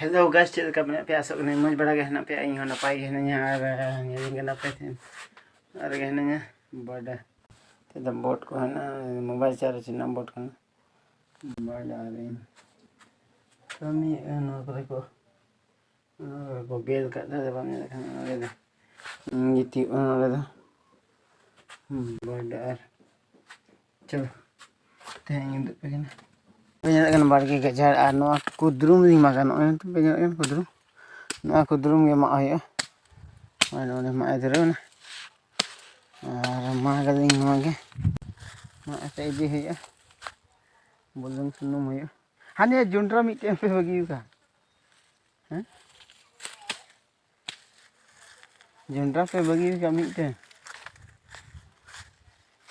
Hello guys, check लेका मेना पे आसोग कना मज बड़ा गे हेना पे इन हो नपाय गे हेना और येलिंग कना पे थे और गे हेना बड़ा ते द बोट को हेना मोबाइल चार्ज ना बोट कना बड़ा रे कमी नो करे को गेल का दा बा ने कना रे गिती रे दा बड़ा चलो तेंग दु पे कना पेnyat kan barge gajar ar noa kudrum ring makan noa tu penyat kan kudrum ge mak ayo mana ne mak adero na ar ma ga ring noa ge mak ate idi hoya bulung sunum hoya hane jundra mite pe bagi ka jundra pe bagi ka mite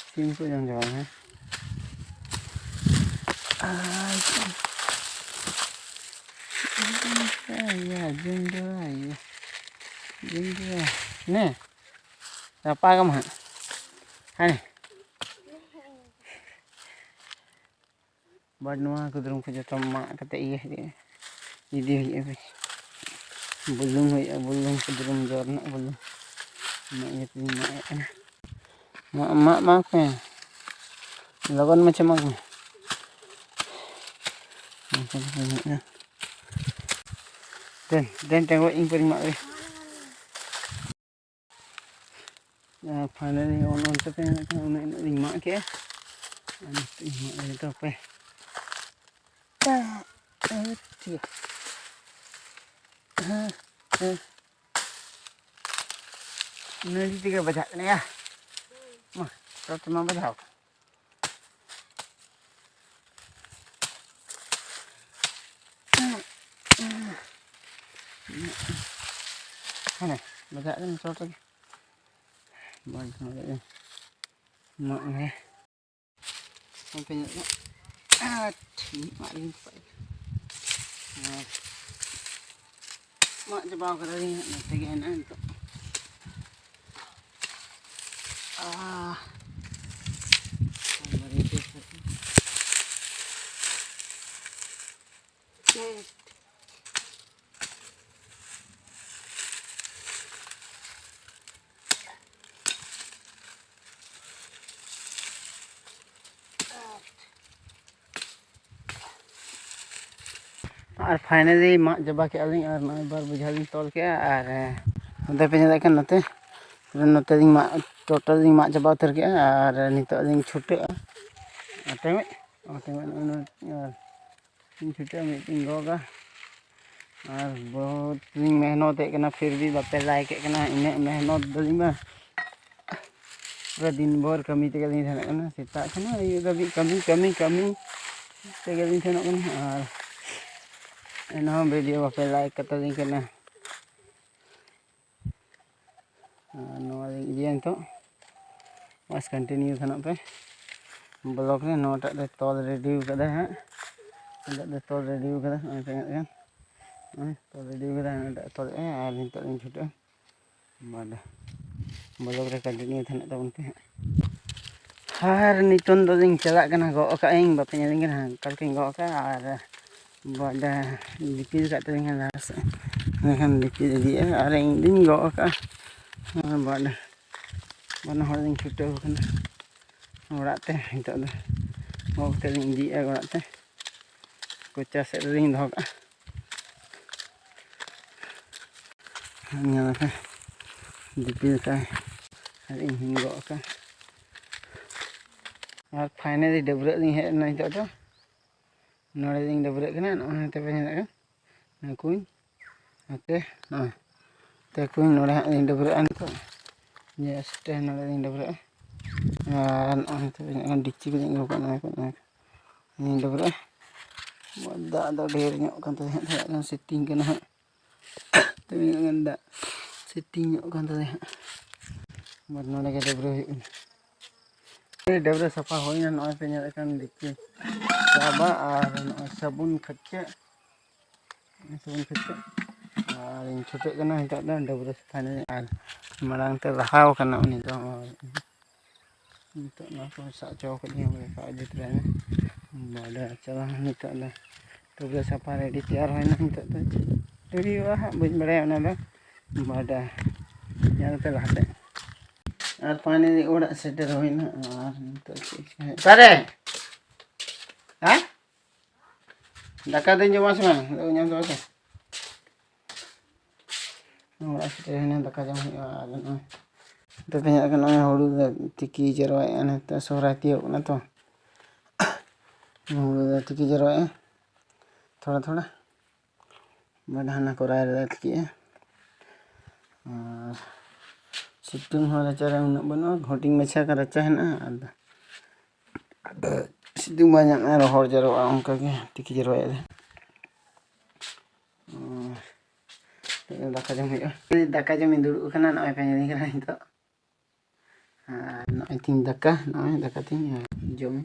sim ko jang jawab hai ya jundra ne apa kamu hai badnuah kudrum ko joto mak kate iya idi hoya bulung kudrum jorna bulung mak ye tin mak pe logon macam mak dan tengok ing pering mak finally on to pe ing mak ke ing mak to pe Nanti tiga baca ni ya, mah, kau cuma baca. Mana, baca ni cocok lagi. Baca lagi, mak ni, sampai ni, mak ni mak coba kau tadi nanti kan tu. और finally मा जबा के अलिंग और नय बार बुझालिंग तोल के और नते पे nyata kan नते नते लिंग मा टोटल लिंग मा जबा उतर के और नितो लिंग छुटे टेमे लिंग छुटे मिटिंग गोगा और बहुत लिंग मेहनत है फिर भी बापे लाइक है इन मेहनत दलिंग पूरा दिन भर कमी ते लिंग थाना सेता खाना ये दबी कमी ते लिंग थाना और एनो वीडियो बापे लाइक कता लिंग कना नोआ लिंग ये तो बस कंटिन्यू थाना पे ब्लॉग रे नोटा दे तोल रेडी कदा है दे तोल रेडी कदा पेंगत kan तोल रेडी कदा तोल और नितो लिंग छुटे बाद ब्लॉग रे कंटिन्यू थाना तबन पे हार नितन दो लिंग चला कना गो का इन बापे लिंग कना कल के गो का और बड़ा लिपिल काटे लिंग लास kan लिपिल दिए और इन दिन गो का बड़ा बना हर लिंग छुटे कना ओराते नितो दो गो ते लिंग दिए ओराते कोचा से लिंग दो का nyala dipil ka ing hingo ka और फाइनली डबरे लिंग है नहीं तो नोड़े लिंग डबरे कना नोने ते पे ना का कुई आते ना ते कुई नोड़े लिंग डबरे अन तो जस्ट नोड़े लिंग डबरे और नोने ते पे ना डिच्ची लिंग को ना लिंग डबरे बदा दो ढेर ᱧᱚᱜ kan तो है सेटिंग कना तो गंदा सेटिंग ᱧᱚᱜ kan तो है मत नोड़े के डबरे डबरे सफा होइना नोय पे ᱧᱮᱞ kan दिक्कत साबा और साबुन खच्चे और इन छुटे कना हिता डबरे सफाने और मांग ते रहाव कना उनी तो नितो ना को सा चौ कनी का जित रहे बड़ा चला नितो डबरे सफा रेडी तैयार होइना नितो हुआ बी बड़ा बड़ा पे लहाते और फाइनली ओड़ा सेटर होइना और तारे हाँ दाका दिन जमा से मैं नाम दो ओड़ा सेटर होइना दाका जम हुआ और तो हुड़ू तिकी जरवाए तो सोहराय तीयोग ना तो हुड़ू तिकी जरवाए थोड़ा थोड़ा बड़ा हाना को राय तिकी और सितुंग हो रचा उन्ना बनो घोटिंग मछा का रचा है ना सितुंग banyak ना रोहर जरवा उनका के तिकी जरवाए दाका जम हुआ दाका जम दुड़ुब कना नय पे कना नितो नय तीन दाका नय दाका तीन जम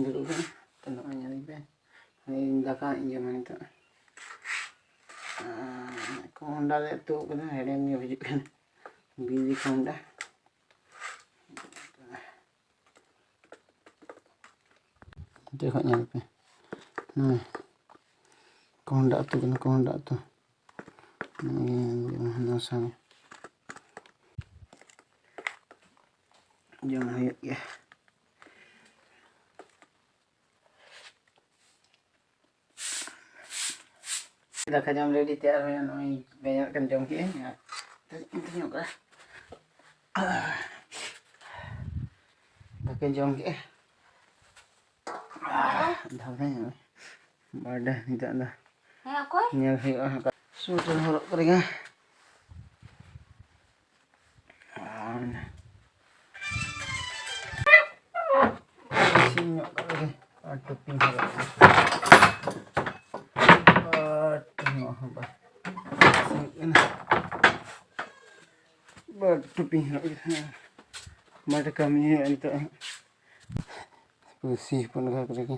दुड़ुब कना तो नय nyari पे दाका जम नितो कोंडा ले तो कना हेडेम गे हिजुग कना बिजी कोंडा देखो nyari पे कोंडा तो नसा जम हुआ गया दाका जम रेडी तैयार हुआ नय बेजार कन जम के दाका जम के धावे बड़ा निता दा nyel huआ स्वेटर हरक करेगा और टोपी हरक टोपी हरक कमी है पुसी पन का करेगा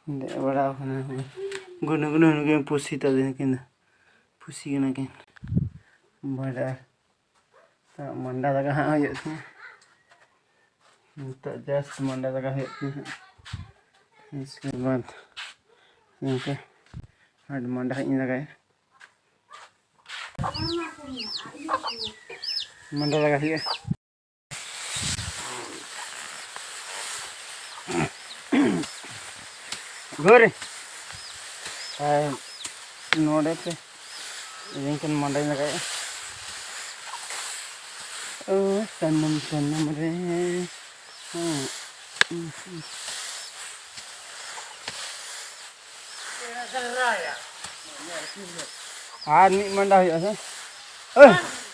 दे बड़ा गुनु गुनु के पुसी तो दिन के पुसी के ना के बड़ा तो मंडा लगा हाँ हो तो जस्ट मंडा लगा है इसके बाद इनके हट मंडा इन लगाए मंडा लगा है घोर नोड़े पे इनकन मंडा लगाए ओ तन्नम तन्नम रे हाँ नी मंडा हुआ से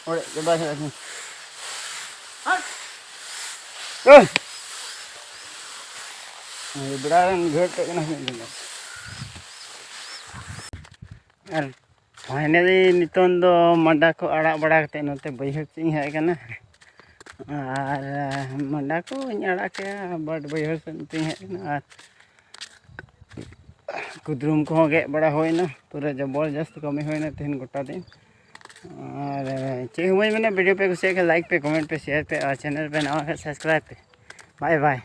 ओरे के बात है ये बड़ा घर तक ना और फाइनली नितों दो मंडा को आड़ा बड़ा करते नोते बैहर से हेज कना और मंडा को आड़ा के बट बैहर से हेज कना कुदरुम को गे बड़ा होना पूरा जबरदस्त कमी होना तेहन गोटा दिन और चे हुए मैंने वीडियो पे कुछ लाइक पे कमेंट पे शेयर पे और चैनल पे नवा है सब्सक्राइब पे बाय बाय।